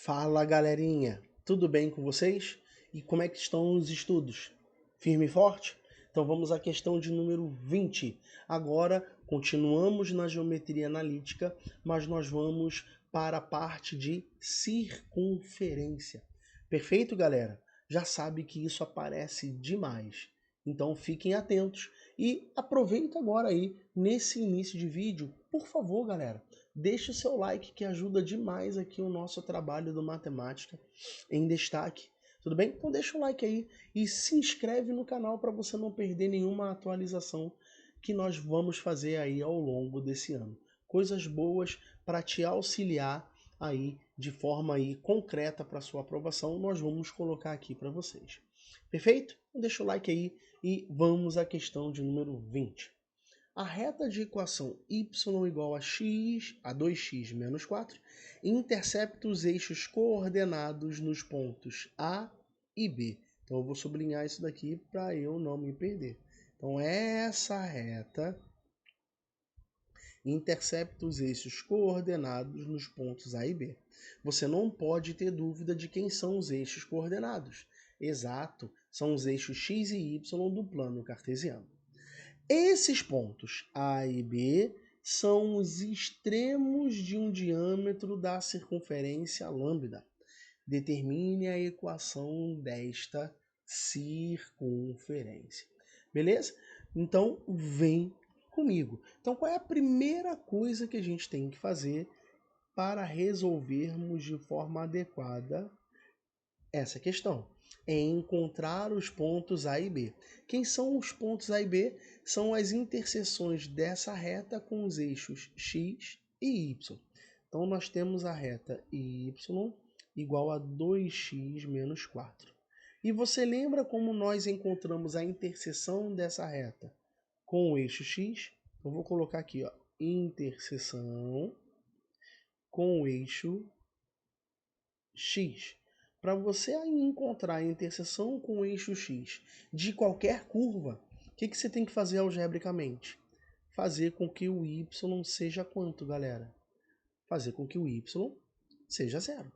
Fala galerinha, tudo bem com vocês? E como é que estão os estudos? Firme e forte? Então vamos à questão de número 20. Agora continuamos na geometria analítica, mas nós vamos para a parte de circunferência. Perfeito, galera? Já sabe que isso aparece demais. Então fiquem atentos e aproveita agora aí nesse início de vídeo, por favor, galera. Deixe o seu like que ajuda demais aqui o nosso trabalho do Matemática em Destaque. Tudo bem? Então deixa o like aí e se inscreve no canal para você não perder nenhuma atualização que nós vamos fazer aí ao longo desse ano. Coisas boas para te auxiliar aí de forma aí concreta para sua aprovação, nós vamos colocar aqui para vocês. Perfeito? Então deixa o like aí e vamos à questão de número 20. A reta de equação y igual a x, a 2x menos 4, intercepta os eixos coordenados nos pontos A e B. Então eu vou sublinhar isso daqui para eu não me perder. Então essa reta intercepta os eixos coordenados nos pontos A e B. Você não pode ter dúvida de quem são os eixos coordenados. Exato, são os eixos x e y do plano cartesiano. Esses pontos A e B são os extremos de um diâmetro da circunferência lambda. Determine a equação desta circunferência. Beleza? Então, vem comigo. Então, qual é a primeira coisa que a gente tem que fazer para resolvermos de forma adequada essa questão? É encontrar os pontos A e B. Quem são os pontos A e B? São as interseções dessa reta com os eixos x e y. Então, nós temos a reta y igual a 2x menos 4. E você lembra como nós encontramos a interseção dessa reta com o eixo x? Eu vou colocar aqui, ó, interseção com o eixo x. Para você encontrar a interseção com o eixo x de qualquer curva, o que você tem que fazer algebricamente? Fazer com que o y seja quanto, galera? Fazer com que o y seja zero.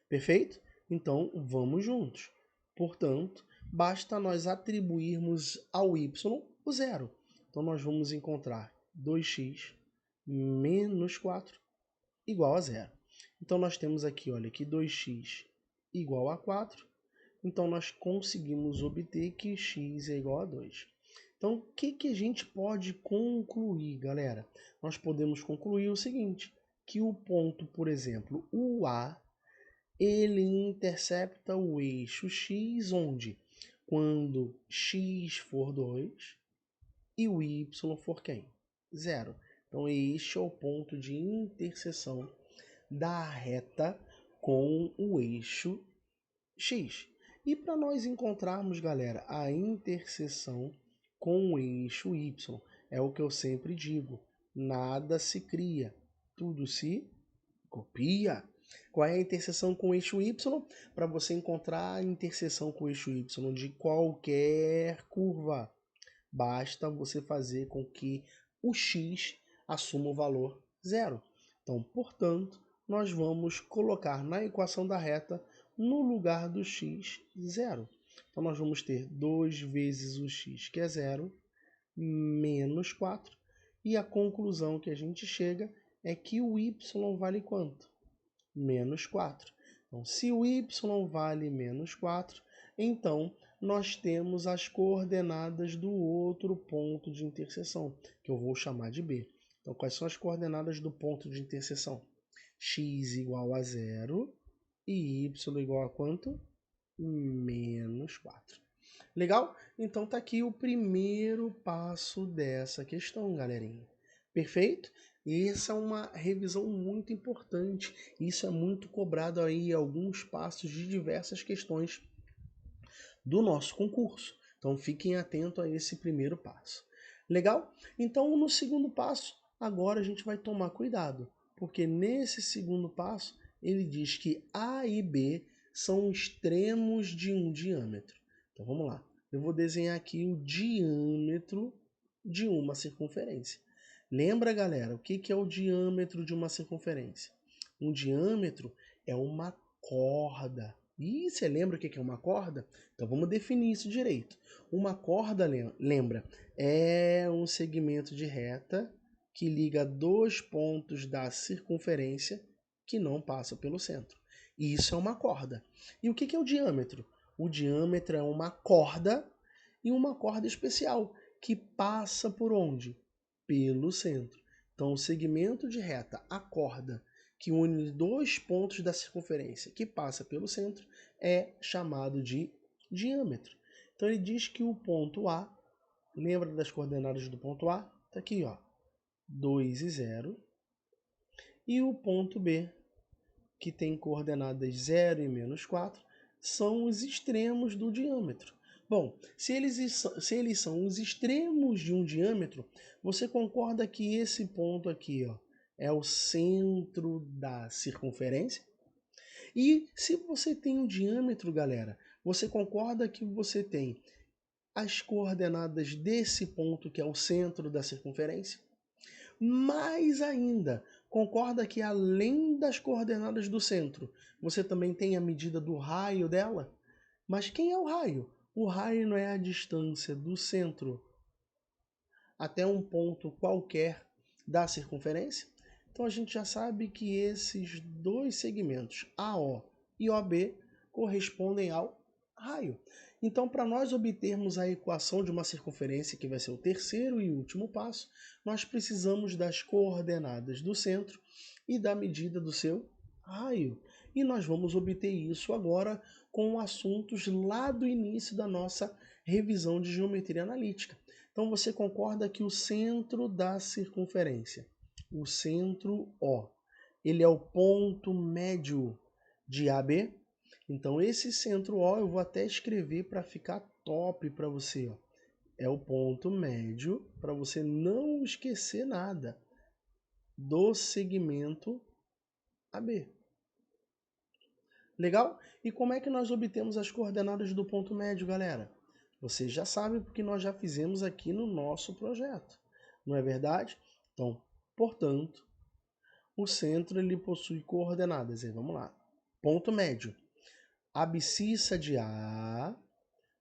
Perfeito? Então, vamos juntos. Portanto, basta nós atribuirmos ao y o zero. Então, nós vamos encontrar 2x menos 4 igual a zero. Então, nós temos aqui, olha, que 2x igual a 4. Então, nós conseguimos obter que x é igual a 2. Então, o que a gente pode concluir, galera? Nós podemos concluir o seguinte, que o ponto, por exemplo, o A, ele intercepta o eixo x onde? Quando x for 2 e o y for quem? 0. Então, este é o ponto de interseção da reta com o eixo x. E para nós encontrarmos, galera, a interseção com o eixo y, é o que eu sempre digo, nada se cria, tudo se copia. Qual é a interseção com o eixo y? Para você encontrar a interseção com o eixo y de qualquer curva, basta você fazer com que o x assuma o valor zero. Então, portanto, nós vamos colocar na equação da reta, no lugar do x, zero. Então, nós vamos ter 2 vezes o x, que é zero, menos 4. E a conclusão que a gente chega é que o y vale quanto? Menos 4. Então, se o y vale menos 4, então nós temos as coordenadas do outro ponto de interseção, que eu vou chamar de B. Então, quais são as coordenadas do ponto de interseção? X igual a 0 e y igual a quanto? Menos 4. Legal? Então tá aqui o primeiro passo dessa questão, galerinha. Perfeito? E essa é uma revisão muito importante. Isso é muito cobrado aí em alguns passos de diversas questões do nosso concurso. Então fiquem atentos a esse primeiro passo. Legal? Então no segundo passo, agora a gente vai tomar cuidado, porque nesse segundo passo ele diz que A e B são extremos de um diâmetro. Então vamos lá. Eu vou desenhar aqui o diâmetro de uma circunferência. Lembra, galera, o que é o diâmetro de uma circunferência? Um diâmetro é uma corda. E você lembra o que é uma corda? Então vamos definir isso direito. Uma corda, lembra, é um segmento de reta que liga dois pontos da circunferência que não passam pelo centro. E isso é uma corda. E o que é o diâmetro? O diâmetro é uma corda e uma corda especial que passa por onde? Pelo centro. Então, o segmento de reta, a corda, que une dois pontos da circunferência que passa pelo centro, é chamado de diâmetro. Então ele diz que o ponto A, lembra das coordenadas do ponto A? Está aqui, ó, 2 e 0. E o ponto B, que tem coordenadas 0 e menos 4, são os extremos do diâmetro. Bom, se eles são os extremos de um diâmetro, você concorda que esse ponto aqui, ó, é o centro da circunferência? E se você tem um diâmetro, galera, você concorda que você tem as coordenadas desse ponto, que é o centro da circunferência? Mais ainda, concorda que além das coordenadas do centro, você também tem a medida do raio dela? Mas quem é o raio? O raio não é a distância do centro até um ponto qualquer da circunferência? Então a gente já sabe que esses dois segmentos, AO e OB, correspondem ao raio. Então, para nós obtermos a equação de uma circunferência, que vai ser o terceiro e último passo, nós precisamos das coordenadas do centro e da medida do seu raio. E nós vamos obter isso agora com assuntos lá do início da nossa revisão de geometria analítica. Então você concorda que o centro da circunferência, o centro O, ele é o ponto médio de AB? Então esse centro O eu vou até escrever para ficar top para você. Ó. É o ponto médio, para você não esquecer nada, do segmento AB. Legal? E como é que nós obtemos as coordenadas do ponto médio, galera? Vocês já sabem porque nós já fizemos aqui no nosso projeto. Não é verdade? Então, portanto, o centro ele possui coordenadas. Aí, vamos lá. Ponto médio. Abscissa de A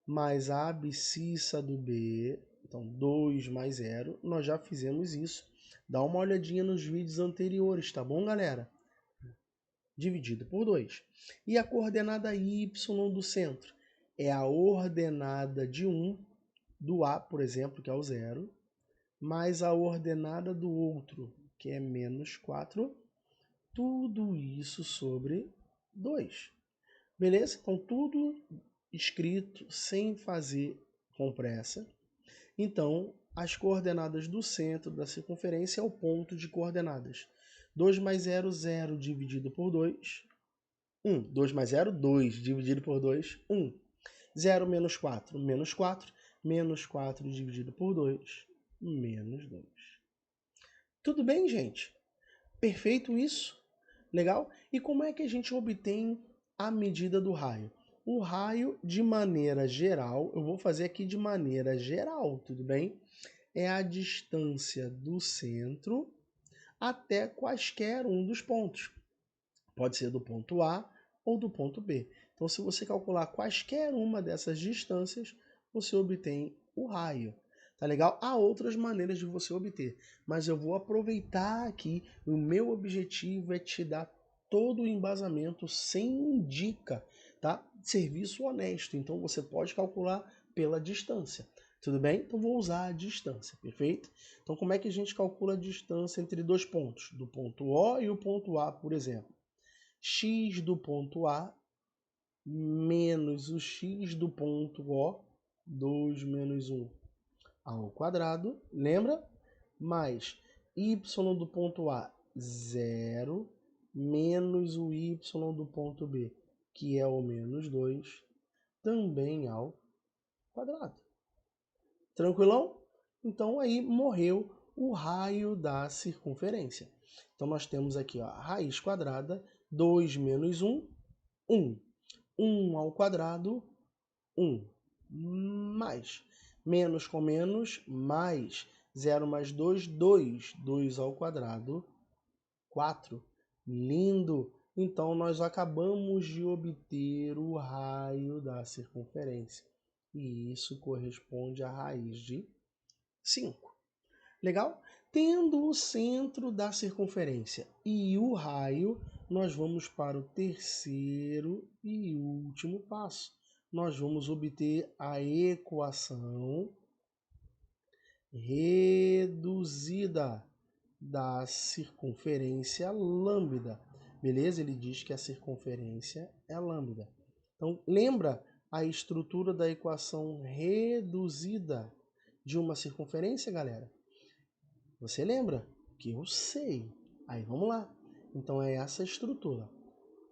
mais a abscissa do B. Então, 2 mais 0. Nós já fizemos isso. Dá uma olhadinha nos vídeos anteriores, tá bom, galera? Dividido por 2. E a coordenada y do centro é a ordenada de 1 do A, por exemplo, que é o 0, mais a ordenada do outro, que é menos 4, tudo isso sobre 2. Beleza? Então, tudo escrito sem fazer com pressa. Então, as coordenadas do centro da circunferência é o ponto de coordenadas. 2 mais 0, 0 dividido por 2, 1. 2 mais 0, 2 dividido por 2, 1. 0 menos 4, menos 4. Menos 4 dividido por 2, menos 2. Tudo bem, gente? Perfeito isso? Legal? E como é que a gente obtém a medida do raio? O raio, de maneira geral, eu vou fazer aqui de maneira geral, tudo bem? É a distância do centro até quaisquer um dos pontos. Pode ser do ponto A ou do ponto B. Então, se você calcular quaisquer uma dessas distâncias, você obtém o raio. Tá legal? Há outras maneiras de você obter, mas eu vou aproveitar aqui. O meu objetivo é te dar todo o embasamento sem dica, tá? Serviço honesto. Então, você pode calcular pela distância. Tudo bem? Então, vou usar a distância, perfeito? Então, como é que a gente calcula a distância entre dois pontos? Do ponto O e o ponto A, por exemplo. X do ponto A menos o x do ponto O, 2 menos 1 ao quadrado, lembra? Mais y do ponto A, 0, menos o y do ponto B, que é o menos 2, também ao quadrado. Tranquilão? Então aí morreu o raio da circunferência. Então nós temos aqui ó, a raiz quadrada, 2 menos 1, 1. 1 ao quadrado, 1. Mais. Menos com menos, mais. 0 mais 2, 2. 2 ao quadrado, 4. Lindo! Então, nós acabamos de obter o raio da circunferência. E isso corresponde à raiz de 5. Legal? Tendo o centro da circunferência e o raio, nós vamos para o terceiro e último passo. Nós vamos obter a equação reduzida da circunferência lambda. Beleza? Ele diz que a circunferência é lambda. Então, lembra a estrutura da equação reduzida de uma circunferência, galera? Você lembra? Que eu sei. Aí, vamos lá. Então, é essa estrutura.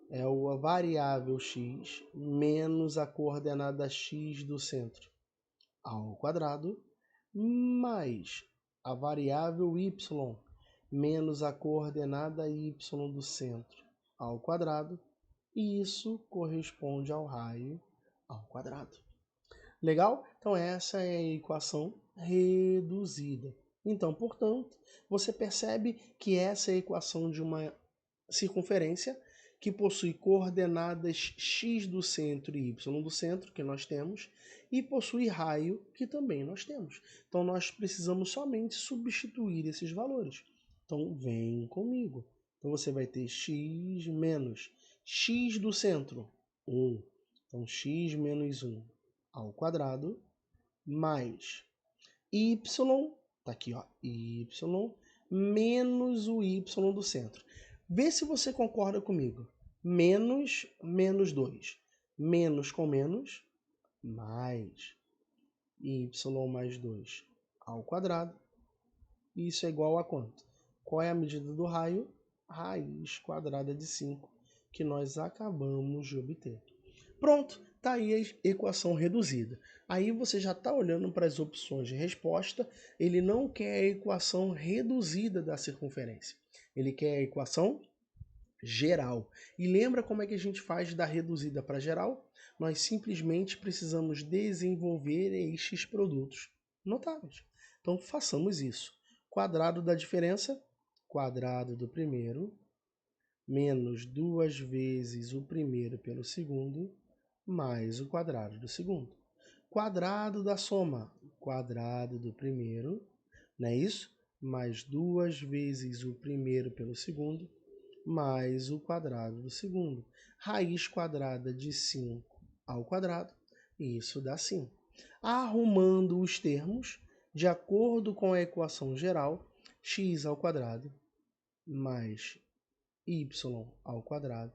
É a variável x menos a coordenada x do centro ao quadrado mais a variável y menos a coordenada y do centro ao quadrado, e isso corresponde ao raio ao quadrado. Legal? Então essa é a equação reduzida. Então, portanto, você percebe que essa é a equação de uma circunferência que possui coordenadas x do centro e y do centro, que nós temos, e possui raio, que também nós temos. Então, nós precisamos somente substituir esses valores. Então, vem comigo. Então, você vai ter x menos x do centro, 1. Então, x menos 1 ao quadrado, mais y, tá aqui, ó, y menos o y do centro. Vê se você concorda comigo. Menos 2. Menos com menos, mais y mais 2 ao quadrado. Isso é igual a quanto? Qual é a medida do raio? Raiz quadrada de 5, que nós acabamos de obter. Pronto, está aí a equação reduzida. Aí você já está olhando para as opções de resposta, ele não quer a equação reduzida da circunferência. Ele quer a equação geral. E lembra como é que a gente faz da reduzida para geral? Nós simplesmente precisamos desenvolver estes produtos notáveis. Então façamos isso. Quadrado da diferença, quadrado do primeiro, menos 2 vezes o primeiro pelo segundo, mais o quadrado do segundo. Quadrado da soma, quadrado do primeiro, não é isso? Mais 2 vezes o primeiro pelo segundo, mais o quadrado do segundo. Raiz quadrada de 5 ao quadrado, isso dá 5. Arrumando os termos, de acordo com a equação geral, x ao quadrado mais y ao quadrado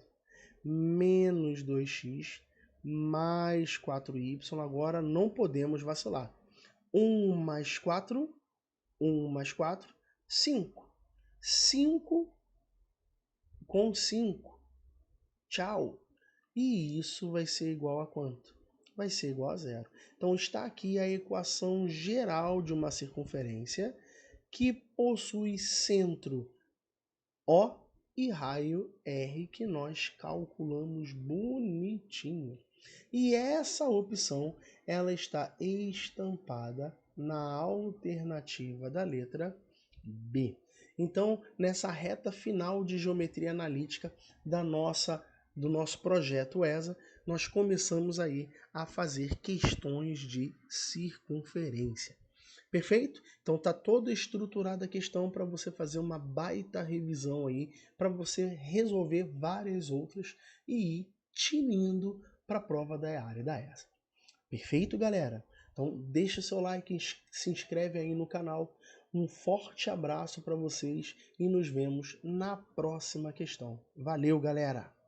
menos 2x mais 4y, agora não podemos vacilar. 1 mais 4, 5. 5 com 5. Tchau. E isso vai ser igual a quanto? Vai ser igual a zero. Então está aqui a equação geral de uma circunferência que possui centro O e raio R, que nós calculamos bonitinho. E essa opção, ela está estampada na alternativa da letra B. Então, nessa reta final de geometria analítica do nosso projeto ESA, nós começamos aí a fazer questões de circunferência. Perfeito? Então tá toda estruturada a questão para você fazer uma baita revisão aí, para você resolver várias outras e ir tinindo para a prova da área da ESA. Perfeito, galera? Então deixa seu like, se inscreve aí no canal. Um forte abraço para vocês e nos vemos na próxima questão. Valeu, galera!